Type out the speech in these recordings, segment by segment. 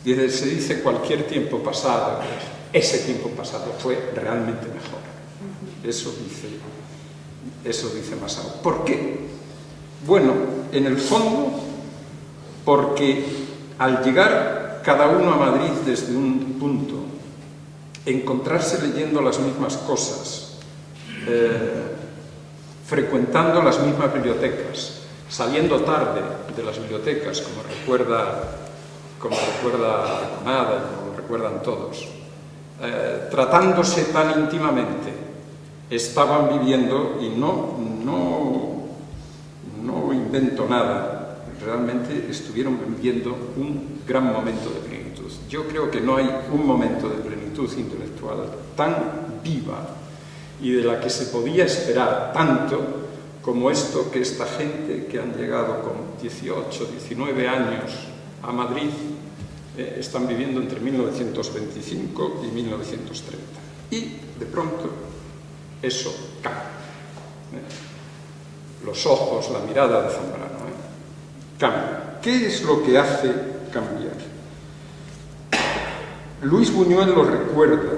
Se dice cualquier tiempo pasado, ese tiempo pasado fue realmente mejor. Eso dice Massao. ¿Por qué? Bueno, en el fondo, porque al llegar cada uno a Madrid desde un punto, encontrarse leyendo las mismas cosas, frecuentando las mismas bibliotecas, saliendo tarde de las bibliotecas, como recuerda Conada y como lo recuerdan todos, tratándose tan íntimamente, estaban viviendo, y no invento nada, realmente estuvieron viviendo un gran momento de plenitud. Yo creo que no hay un momento de plenitud intelectual tan viva y de la que se podía esperar tanto como esto que esta gente que han llegado con 18, 19 años a Madrid están viviendo entre 1925 y 1930. Y de pronto eso cambia. Los ojos, la mirada de Zambrano cambia. ¿Qué es lo que hace cambiar? Luis Buñuel lo recuerda.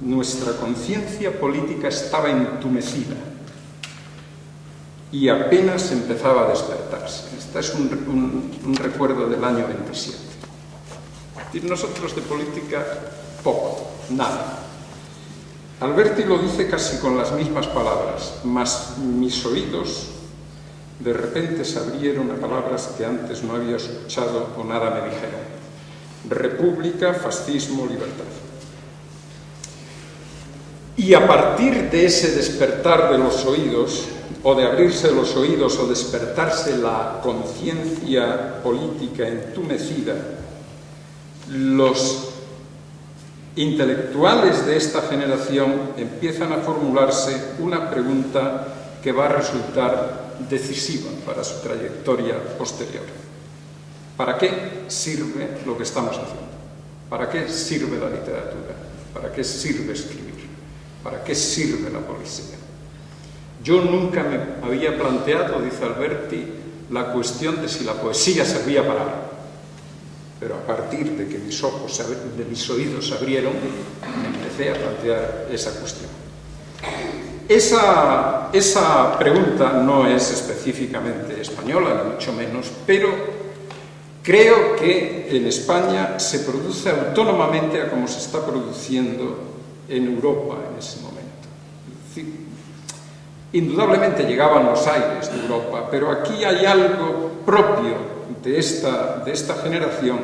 Nuestra conciencia política estaba entumecida y apenas empezaba a despertarse. Este es un recuerdo del año 27. Y nosotros de política, poco, nada. Alberti lo dice casi con las mismas palabras, mas mis oídos de repente se abrieron a palabras que antes no había escuchado o nada me dijeron. República, fascismo, libertad. Y a partir de ese despertar de los oídos, o de abrirse los oídos, o despertarse la conciencia política entumecida, los intelectuales de esta generación empiezan a formularse una pregunta que va a resultar decisiva para su trayectoria posterior. ¿Para qué sirve lo que estamos haciendo? ¿Para qué sirve la literatura? ¿Para qué sirve escribir? ¿Para qué sirve la poesía? Yo nunca me había planteado, dice Alberti, la cuestión de si la poesía servía para algo. Pero a partir de que mis oídos se abrieron, empecé a plantear esa cuestión. Esa pregunta no es específicamente española, ni mucho menos, pero creo que en España se produce autónomamente a como se está produciendo en Europa en ese momento. Es decir, indudablemente llegaban los aires de Europa, pero aquí hay algo propio de esta generación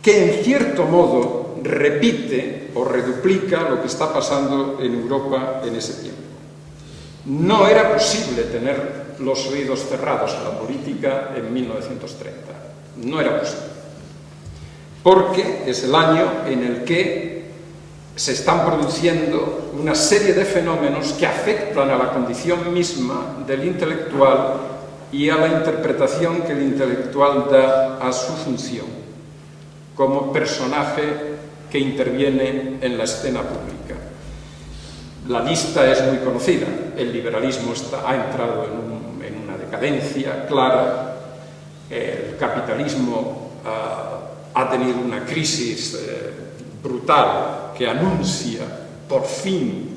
que en cierto modo repite o reduplica lo que está pasando en Europa en ese tiempo. No era posible tener los oídos cerrados a la política en 1930. No era posible. Porque es el año en el que se están produciendo una serie de fenómenos que afectan a la condición misma del intelectual y a la interpretación que el intelectual da a su función como personaje que interviene en la escena pública. La lista es muy conocida. El liberalismo ha entrado en una decadencia clara. El capitalismo ha tenido una crisis brutal que anuncia por fin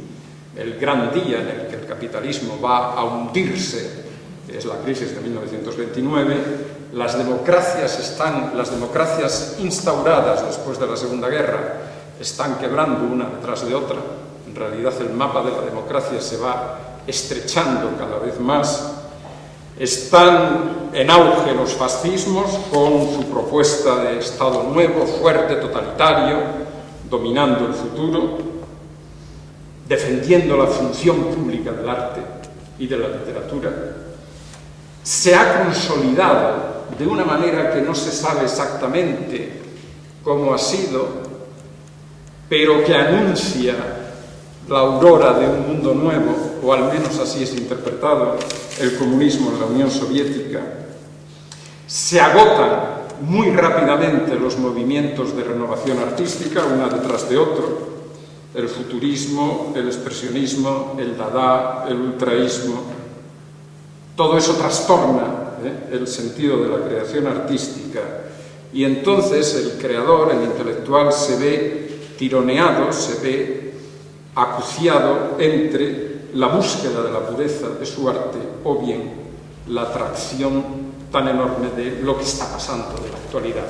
el gran día en el que el capitalismo va a hundirse. Es la crisis de 1929, las democracias instauradas después de la Segunda Guerra están quebrando una detrás de otra. En realidad el mapa de la democracia se va estrechando cada vez más. Están en auge los fascismos con su propuesta de Estado nuevo, fuerte, totalitario, dominando el futuro, defendiendo la función pública del arte y de la literatura. Se ha consolidado de una manera que no se sabe exactamente cómo ha sido, pero que anuncia la aurora de un mundo nuevo, o al menos así es interpretado el comunismo en la Unión Soviética. Se agotan muy rápidamente los movimientos de renovación artística, una detrás de otro, el futurismo, el expresionismo, el dada, el ultraísmo. Todo eso trastorna el sentido de la creación artística Y entonces el creador, el intelectual, se ve tironeado, se ve acuciado entre la búsqueda de la pureza de su arte o bien la atracción tan enorme de lo que está pasando de la actualidad.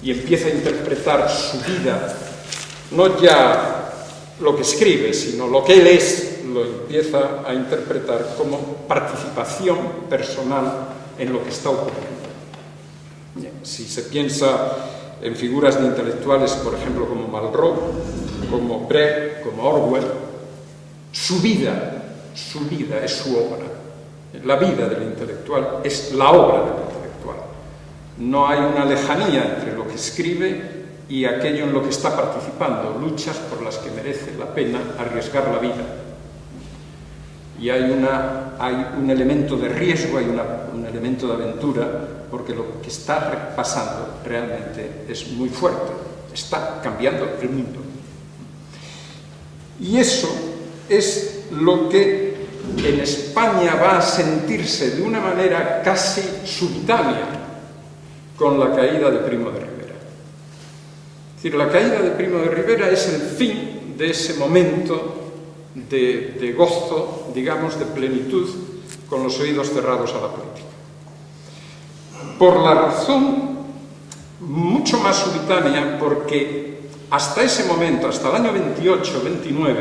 Y empieza a interpretar su vida, no ya lo que escribe, sino lo que él es, lo empieza a interpretar como participación personal en lo que está ocurriendo. Si se piensa en figuras de intelectuales, por ejemplo, como Malraux, como Brecht, como Orwell, su vida es su obra. La vida del intelectual es la obra del intelectual. No hay una lejanía entre lo que escribe y aquello en lo que está participando, luchas por las que merece la pena arriesgar la vida. Y hay un elemento de riesgo, hay un elemento de aventura, porque lo que está pasando realmente es muy fuerte, está cambiando el mundo. Y eso es lo que en España va a sentirse de una manera casi subitánea con la caída de Primo de Rivera. Es decir, la caída de Primo de Rivera es el fin de ese momento de gozo, digamos, de plenitud, con los oídos cerrados a la política. Por la razón mucho más subitánea, porque hasta ese momento, hasta el año 28-29,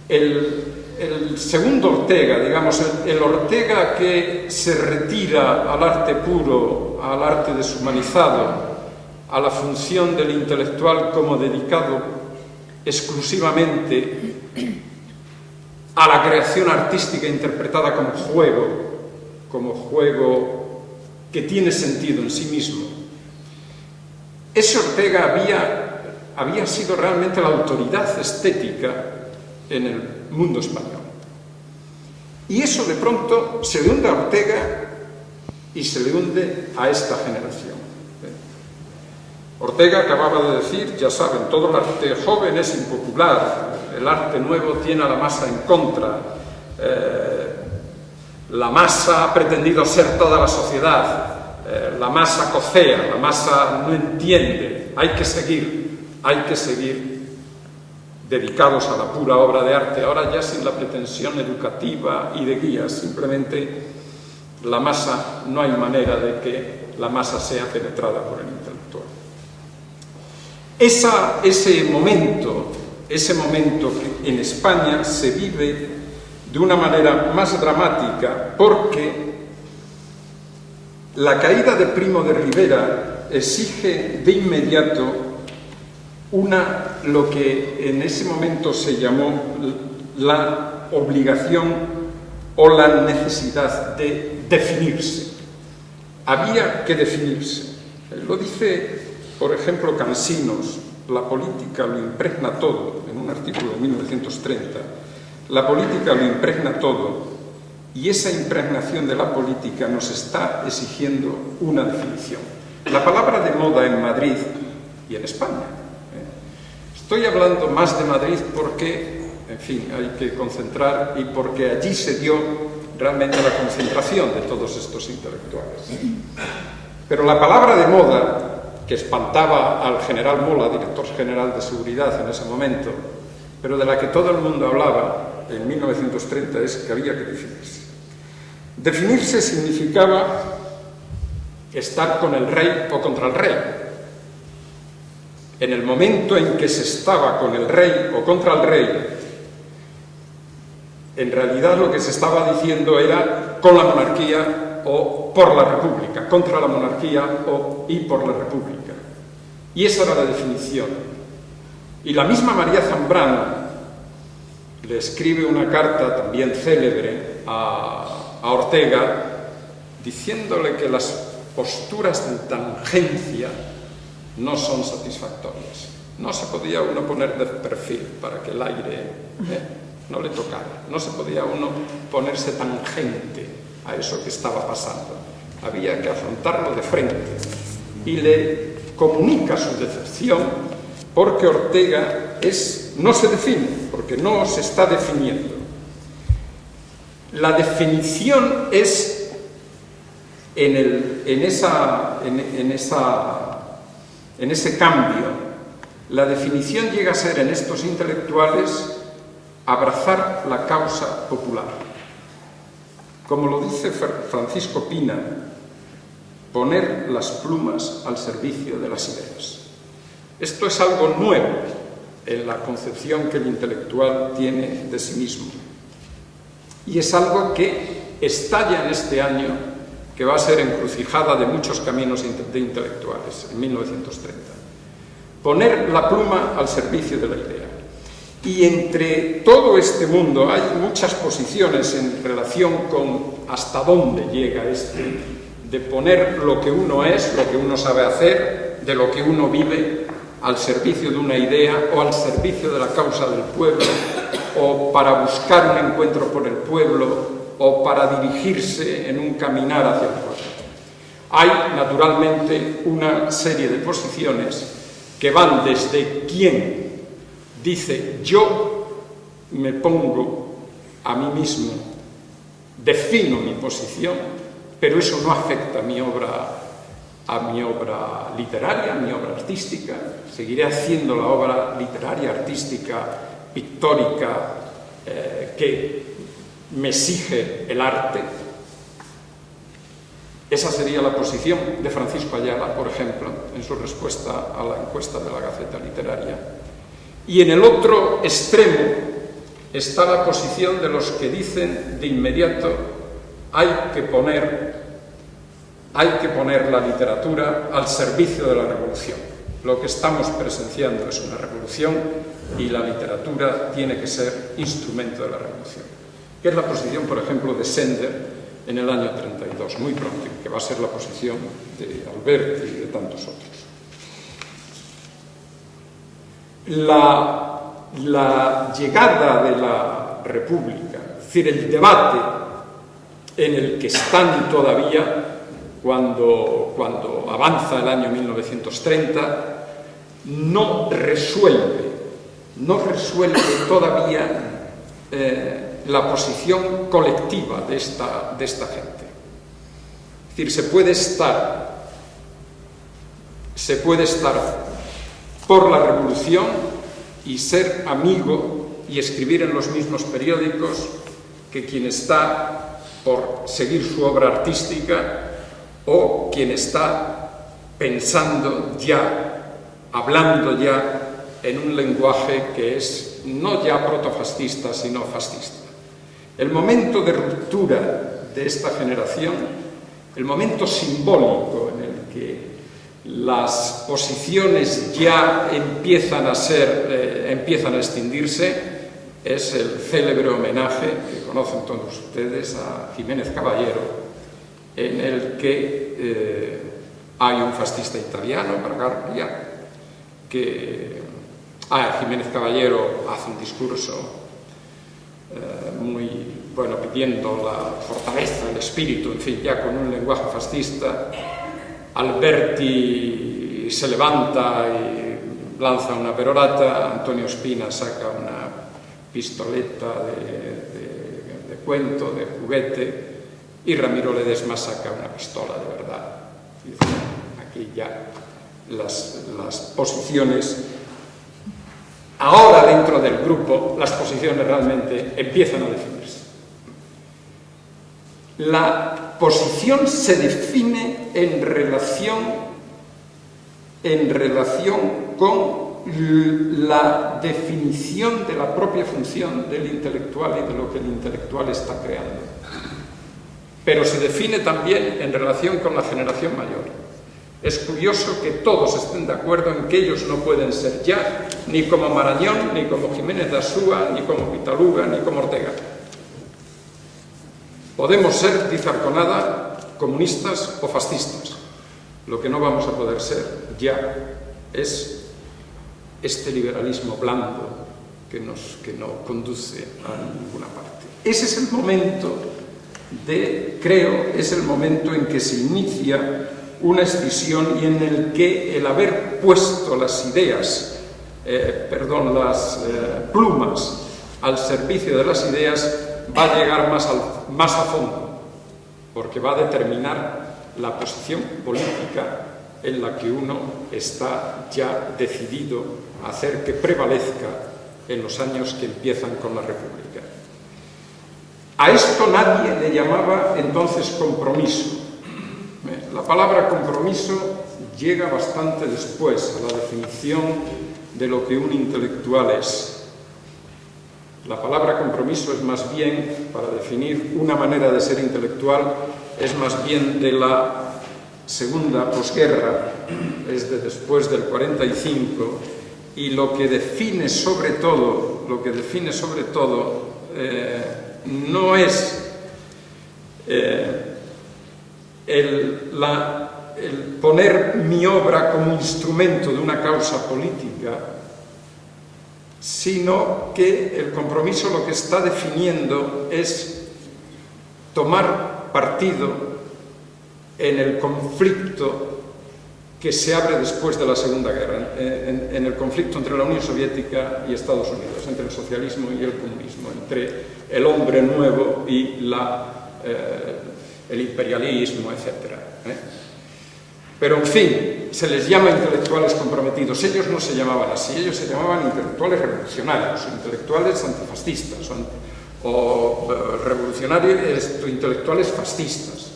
el segundo Ortega, digamos, el Ortega que se retira al arte puro, al arte deshumanizado, a la función del intelectual como dedicado exclusivamente a la creación artística interpretada como juego que tiene sentido en sí mismo. Ese Ortega había sido realmente la autoridad estética en el mundo español. Y eso de pronto se le hunde a Ortega y se le hunde a esta generación. Ortega acababa de decir, ya saben, todo el arte joven es impopular, el arte nuevo tiene a la masa en contra, la masa ha pretendido ser toda la sociedad, la masa cocea, la masa no entiende, hay que seguir dedicados a la pura obra de arte, ahora ya sin la pretensión educativa y de guía, simplemente la masa, no hay manera de que la masa sea penetrada por el intelectual. Ese momento que en España se vive de una manera más dramática porque la caída de Primo de Rivera exige de inmediato lo que en ese momento se llamó la obligación o la necesidad de definirse. Había que definirse. Lo dice, por ejemplo, Cansinos, la política lo impregna todo, en un artículo de 1930, la política lo impregna todo y esa impregnación de la política nos está exigiendo una definición. La palabra de moda en Madrid y en España. Estoy hablando más de Madrid porque, en fin, hay que concentrar y porque allí se dio realmente la concentración de todos estos intelectuales. Pero la palabra de moda, que espantaba al general Mola, director general de seguridad en ese momento, pero de la que todo el mundo hablaba en 1930, es que había que definirse. Definirse significaba estar con el rey o contra el rey. En el momento en que se estaba con el rey o contra el rey, en realidad lo que se estaba diciendo era con la monarquía o por la república, contra la monarquía y por la república. Y esa era la definición. Y la misma María Zambrano le escribe una carta también célebre a Ortega diciéndole que las posturas de tangencia no son satisfactorias. No se podía uno poner de perfil para que el aire no le tocara. No se podía uno ponerse tangente a eso que estaba pasando. Había que afrontarlo de frente. Y le comunica su decepción porque Ortega no se define, porque no se está definiendo. La definición es en el en ese cambio, la definición llega a ser en estos intelectuales abrazar la causa popular. Como lo dice Francisco Pina, poner las plumas al servicio de las ideas. Esto es algo nuevo en la concepción que el intelectual tiene de sí mismo. Y es algo que estalla en este año, que va a ser encrucijada de muchos caminos de intelectuales, en 1930. Poner la pluma al servicio de la idea. Y entre todo este mundo hay muchas posiciones en relación con hasta dónde llega de poner lo que uno es, lo que uno sabe hacer, de lo que uno vive, al servicio de una idea o al servicio de la causa del pueblo, o para buscar un encuentro por el pueblo, o para dirigirse en un caminar hacia el pueblo. Hay, naturalmente, una serie de posiciones que van desde quien dice yo me pongo a mí mismo, defino mi posición, pero eso no afecta a mi obra literaria, a mi obra artística, seguiré haciendo la obra literaria, artística, pictórica que me exige el arte. Esa sería la posición de Francisco Ayala, por ejemplo, en su respuesta a la encuesta de la Gaceta Literaria. Y en el otro extremo está la posición de los que dicen de inmediato hay que poner la literatura al servicio de la revolución. Lo que estamos presenciando es una revolución y la literatura tiene que ser instrumento de la revolución. Que es la posición, por ejemplo, de Sender en el año 32, muy pronto, que va a ser la posición de Alberti y de tantos otros. La llegada de la República, es decir, el debate en el que están todavía cuando avanza el año 1930, no resuelve todavía la posición colectiva de esta gente. Es decir, se puede estar por la revolución y ser amigo y escribir en los mismos periódicos que quien está por seguir su obra artística o quien está pensando ya, hablando ya en un lenguaje que es no ya protofascista, sino fascista. El momento de ruptura de esta generación, el momento simbólico en el que las posiciones ya empiezan a extinguirse, es el célebre homenaje que conocen todos ustedes a Jiménez Caballero, en el que hay un fascista italiano, Bragarnia, que Jiménez Caballero hace un discurso muy bueno, pidiendo la fortaleza, el espíritu, en fin, ya con un lenguaje fascista. Alberti se levanta y lanza una perorata, Antonio Spina saca una pistoleta de cuento, de juguete, y Ramiro Ledesma saca una pistola de verdad. Y aquí ya las posiciones, ahora dentro del grupo, las posiciones realmente empiezan a definirse. La posición se define en relación con la definición de la propia función del intelectual y de lo que el intelectual está creando. Pero se define también en relación con la generación mayor. Es curioso que todos estén de acuerdo en que ellos no pueden ser ya ni como Marañón, ni como Jiménez de Asúa, ni como Pitaluga, ni como Ortega. Podemos ser, dice Arconada, comunistas o fascistas. Lo que no vamos a poder ser ya es este liberalismo blando que no conduce a ninguna parte. Ese es el momento es el momento en que se inicia una escisión y en el que el haber puesto las ideas, las plumas al servicio de las ideas va a llegar más a fondo, porque va a determinar la posición política en la que uno está ya decidido a hacer que prevalezca en los años que empiezan con la República. A esto nadie le llamaba entonces compromiso. La palabra compromiso llega bastante después a la definición de lo que un intelectual es. La palabra compromiso es más bien, para definir una manera de ser intelectual, es más bien de la segunda posguerra, es de después del 45, y lo que define sobre todo no es el poner mi obra como instrumento de una causa política, sino que el compromiso lo que está definiendo es tomar partido en el conflicto que se abre después de la Segunda Guerra, en el conflicto entre la Unión Soviética y Estados Unidos, entre el socialismo y el comunismo, entre el hombre nuevo y el imperialismo, etc. Pero, en fin, se les llama intelectuales comprometidos. Ellos no se llamaban así, ellos se llamaban intelectuales revolucionarios, intelectuales antifascistas, o revolucionarios, intelectuales fascistas.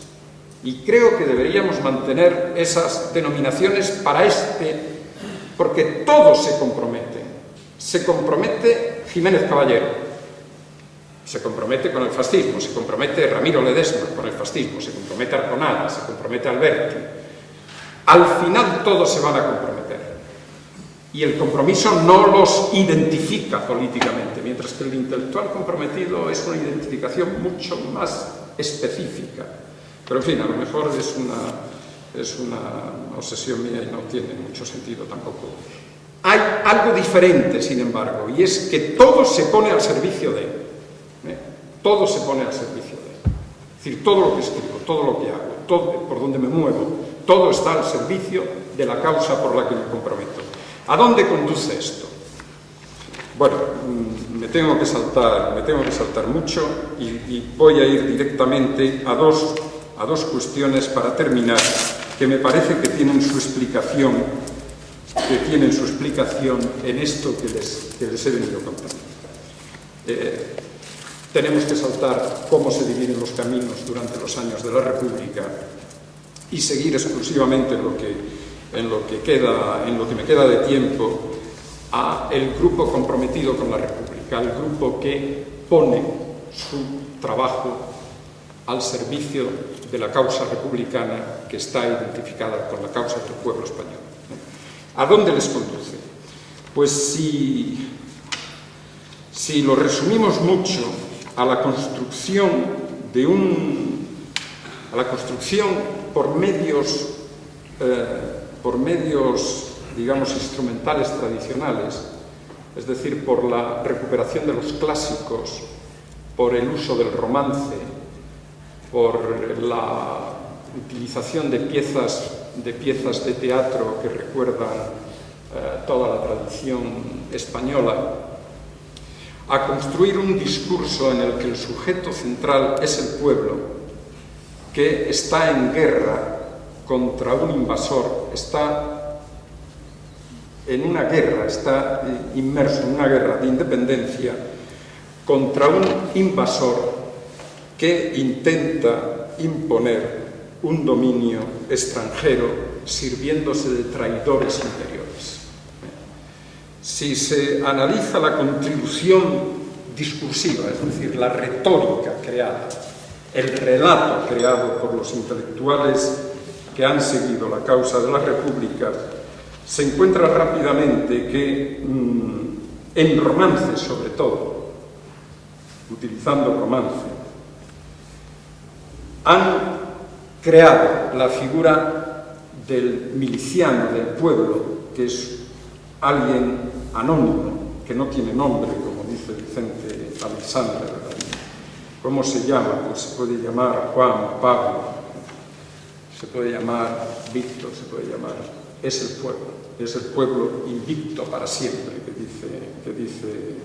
Y creo que deberíamos mantener esas denominaciones para porque todos se comprometen. Se compromete Jiménez Caballero, se compromete con el fascismo, se compromete Ramiro Ledesma con el fascismo, se compromete Arconada, se compromete Alberti. Al final todos se van a comprometer. Y el compromiso no los identifica políticamente, mientras que el intelectual comprometido es una identificación mucho más específica. Pero, en fin, a lo mejor es una obsesión mía y no tiene mucho sentido tampoco. Hay algo diferente, sin embargo, y es que todo se pone al servicio de. Todo se pone al servicio de. Es decir, todo lo que escribo, todo lo que hago, todo por donde me muevo, todo está al servicio de la causa por la que me comprometo. ¿A dónde conduce esto? Bueno, me tengo que saltar mucho y voy a ir directamente a dos cuestiones para terminar, que me parece que tienen su explicación en esto que les he venido contando. Tenemos que saltar cómo se dividen los caminos durante los años de la República y seguir exclusivamente en lo que me queda de tiempo a el grupo comprometido con la República, al grupo que pone su trabajo al servicio de la causa republicana que está identificada con la causa del pueblo español. ¿A dónde les conduce? Pues si lo resumimos mucho, a la construcción por medios, digamos, instrumentales tradicionales, es decir, por la recuperación de los clásicos, por el uso del romance, por la utilización de piezas de teatro que recuerdan toda la tradición española, a construir un discurso en el que el sujeto central es el pueblo, que está en guerra contra un invasor, está en una guerra, está inmerso en una guerra de independencia contra un invasor que intenta imponer un dominio extranjero sirviéndose de traidores interiores. Si se analiza la contribución discursiva, es decir, la retórica creada, el relato creado por los intelectuales que han seguido la causa de la República, se encuentra rápidamente que en romances, sobre todo, utilizando romance, han creado la figura del miliciano, del pueblo, que es alguien anónimo, que no tiene nombre, como dice Vicente Alexandre. ¿Cómo se llama? Pues se puede llamar Juan, Pablo, se puede llamar Víctor, se puede llamar... Es el pueblo invicto para siempre, que dice...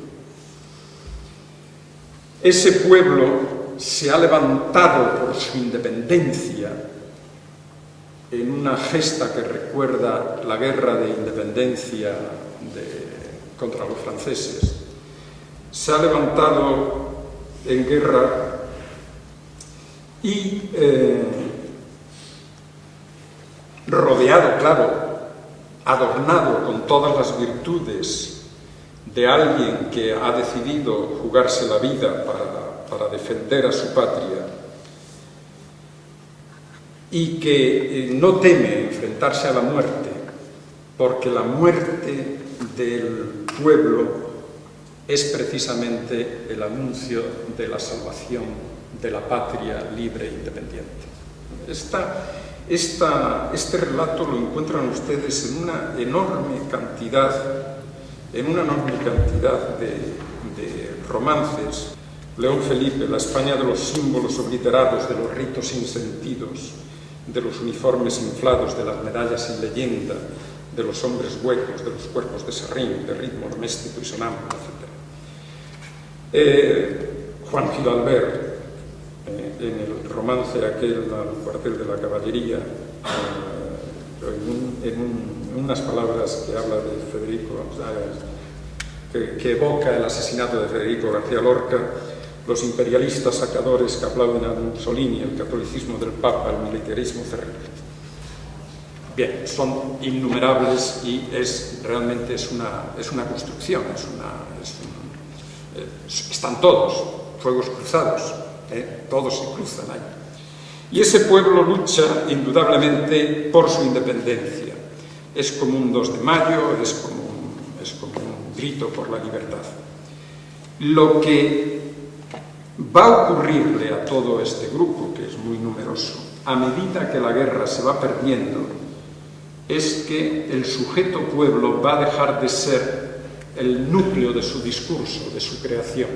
Ese pueblo se ha levantado por su independencia en una gesta que recuerda la guerra de independencia contra los franceses, se ha levantado en guerra y rodeado, claro, adornado con todas las virtudes de alguien que ha decidido jugarse la vida para defender a su patria y que no teme enfrentarse a la muerte, porque la muerte del pueblo es precisamente el anuncio de la salvación de la patria libre e independiente. Este relato lo encuentran ustedes en una enorme cantidad de romances. León Felipe, la España de los símbolos obliterados, de los ritos sin sentidos, de los uniformes inflados, de las medallas sin leyenda, de los hombres huecos, de los cuerpos de serrín, de ritmo doméstico y sonámbulo, etc. Juan Gil Albert, en el romance aquel al cuartel de la caballería, en unas palabras que habla de Federico, que evoca el asesinato de Federico García Lorca, los imperialistas sacadores que aplauden a Mussolini, el catolicismo del Papa, el militarismo cerrado. Bien, son innumerables y realmente es una construcción, están todos, fuegos cruzados, todos se cruzan ahí. Y ese pueblo lucha indudablemente por su independencia. Es como un 2 de mayo, es como un grito por la libertad. Lo que va a ocurrirle a todo este grupo, que es muy numeroso, a medida que la guerra se va perdiendo, es que el sujeto pueblo va a dejar de ser el núcleo de su discurso, de su creación.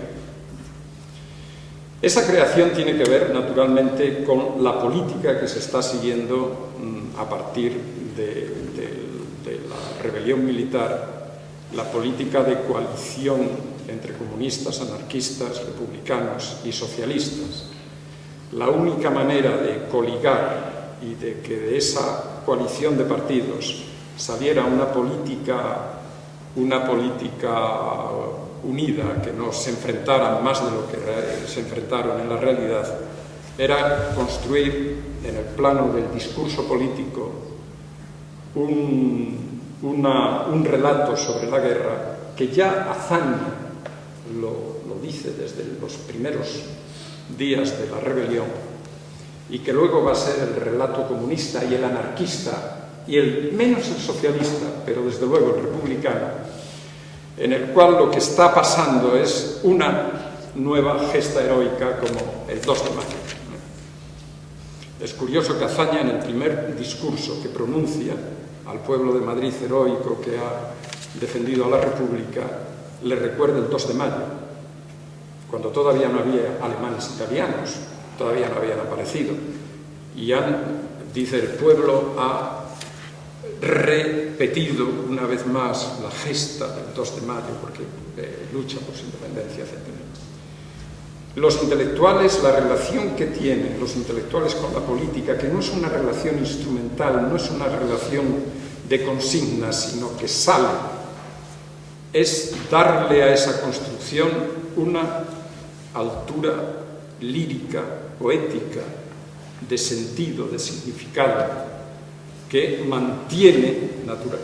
Esa creación tiene que ver, naturalmente, con la política que se está siguiendo a partir de la rebelión militar, la política de coalición entre comunistas, anarquistas, republicanos y socialistas. La única manera de coligar y de que de esa coalición de partidos saliera una política unida, que no se enfrentaran más de lo que se enfrentaron en la realidad, era construir en el plano del discurso político un relato sobre la guerra que ya Azaña lo dice desde los primeros días de la rebelión, y que luego va a ser el relato comunista y el anarquista, y menos el socialista, pero desde luego el republicano, en el cual lo que está pasando es una nueva gesta heroica como el 2 de mayo. Es curioso que Azaña, en el primer discurso que pronuncia al pueblo de Madrid heroico que ha defendido a la República, le recuerda el 2 de mayo, cuando todavía no había alemanes italianos, todavía no habían aparecido. Y dice, el pueblo ha repetido una vez más la gesta del 2 de mayo, porque lucha por su independencia, etc. Los intelectuales, la relación que tienen los intelectuales con la política, que no es una relación instrumental, no es una relación de consignas, sino que sale, es darle a esa construcción una altura lírica, poética, de sentido, de significado, que mantiene,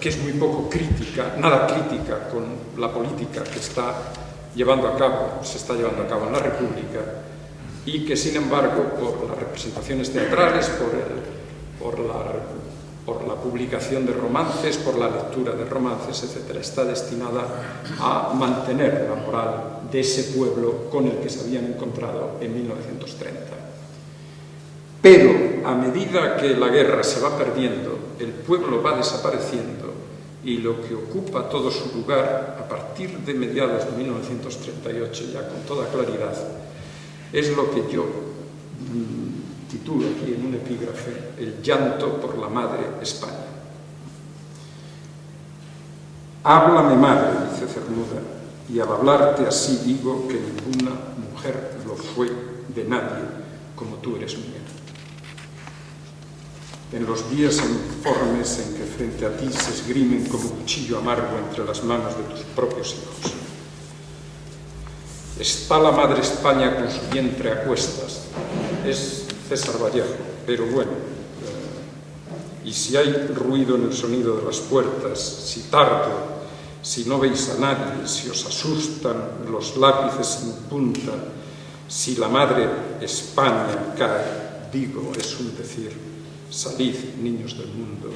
que es muy poco crítica, nada crítica con la política que se está llevando a cabo en la República, y que sin embargo, por las representaciones teatrales, por la publicación de romances, por la lectura de romances, etc., está destinada a mantener la moral de ese pueblo con el que se habían encontrado en 1930. Pero a medida que la guerra se va perdiendo, el pueblo va desapareciendo, y lo que ocupa todo su lugar a partir de mediados de 1938, ya con toda claridad, es lo que yo titulo aquí en un epígrafe: el llanto por la madre España. Háblame, madre, dice Cernuda, y al hablarte así digo que ninguna mujer lo fue de nadie como tú eres mía. en los días informes en que frente a ti se esgrimen como cuchillo amargo entre las manos de tus propios hijos. Está la madre España con su vientre a cuestas. Es César Vallejo, pero bueno. Y si hay ruido en el sonido de las puertas, si tardo, si no veis a nadie, si os asustan los lápices sin punta, si la madre España cae, digo, es un decir, salid, niños del mundo,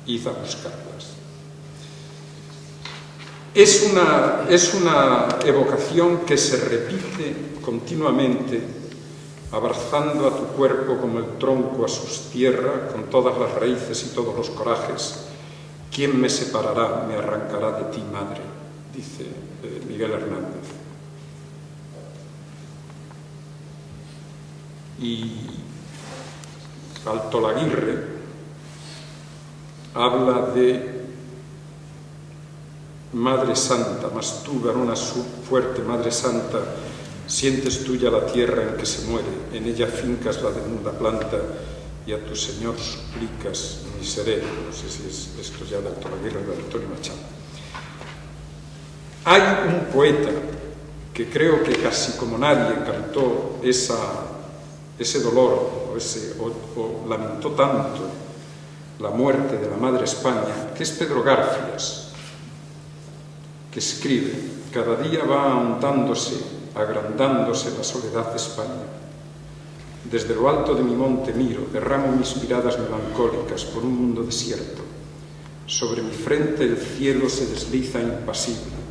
id a buscarlas. Es una evocación que se repite continuamente, abrazando a tu cuerpo como el tronco a sus tierras, con todas las raíces y todos los corajes. ¿Quién me separará, me arrancará de ti, madre?, dice Miguel Hernández. Y Altolaguirre habla de Madre Santa, mas tú, varona fuerte, Madre Santa, sientes tuya la tierra en que se muere, en ella fincas la desnuda planta y a tu Señor suplicas, miserere. No sé si es esto ya de Altolaguirre o de Antonio Machado. Hay un poeta que creo que casi como nadie cantó ese dolor o lamentó tanto la muerte de la Madre España, que es Pedro Garfias, que escribe: cada día va ahondándose, agrandándose la soledad de España. Desde lo alto de mi monte miro, derramo mis miradas melancólicas por un mundo desierto. Sobre mi frente el cielo se desliza impasible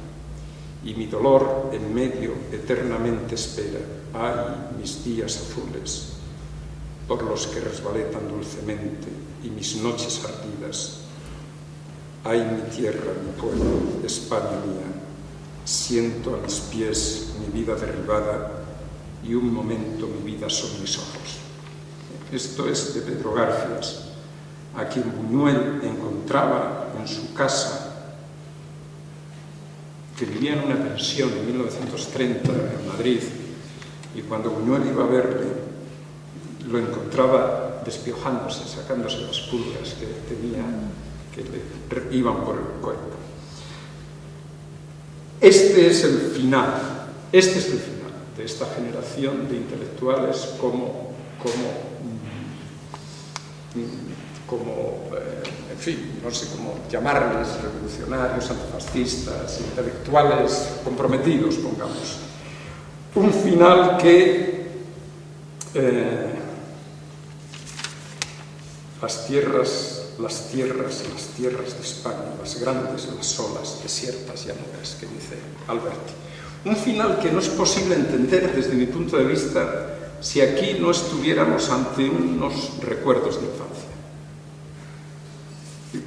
y mi dolor en medio eternamente espera. Ay, mis días azules, por los que resbalé tan dulcemente, y mis noches ardidas. Ay, mi tierra, mi pueblo, España mía, siento a mis pies mi vida derribada y un momento mi vida son mis ojos. Esto es de Pedro Garfias, a quien Buñuel encontraba en su casa, que vivía en una pensión en 1930 en Madrid, y cuando Buñuel iba a verle, lo encontraba despiojándose, sacándose las pulgas que tenía, que le iban por el cuerpo. Este es el final de esta generación de intelectuales como en fin, no sé cómo llamarles, revolucionarios, antifascistas, intelectuales comprometidos, pongamos. Un final que las tierras de España, las grandes, las solas, desiertas llanuras, que dice Alberti. Un final que no es posible entender desde mi punto de vista si aquí no estuviéramos ante unos recuerdos de infancia.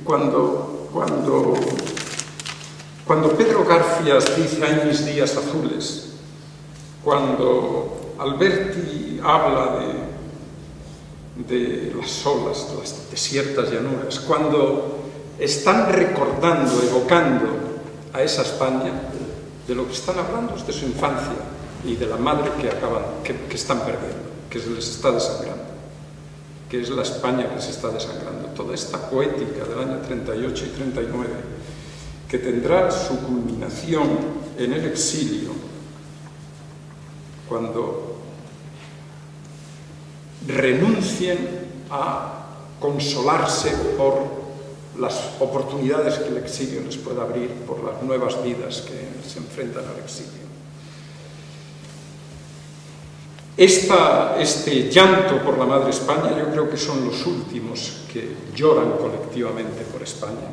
Cuando Pedro Garfias dice hay mis días azules, cuando Alberti habla de las olas, de las desiertas llanuras, cuando están recordando, evocando a esa España, de lo que están hablando es de su infancia y de la madre que están perdiendo, que les está desangrando, que es la España que les está desangrando. Toda esta poética del año 38 y 39, que tendrá su culminación en el exilio, cuando renuncien a consolarse por las oportunidades que el exilio les pueda abrir, por las nuevas vidas que se enfrentan al exilio. Este llanto por la Madre España yo creo que son los últimos que lloran colectivamente por España.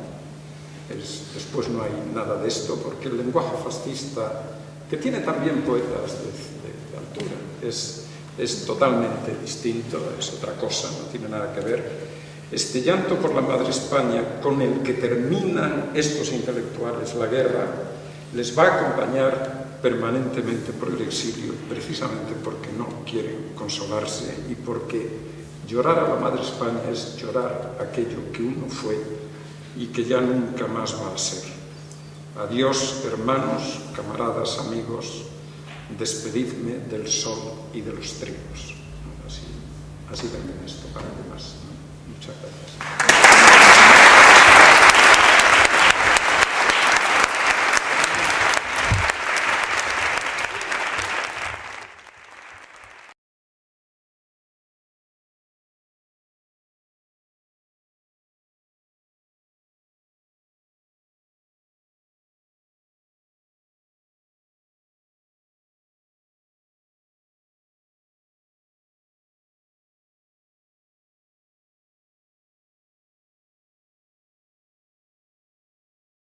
Después no hay nada de esto, porque el lenguaje fascista, que tiene también poetas de altura, es totalmente distinto, es otra cosa, no tiene nada que ver. Este llanto por la Madre España, con el que terminan estos intelectuales la guerra, les va a acompañar permanentemente por el exilio, precisamente porque no quieren consolarse y porque llorar a la Madre España es llorar aquello que uno fue y que ya nunca más va a ser. Adiós, hermanos, camaradas, amigos, despedidme del sol y de los trigos. Así también esto, para demás. Muchas gracias.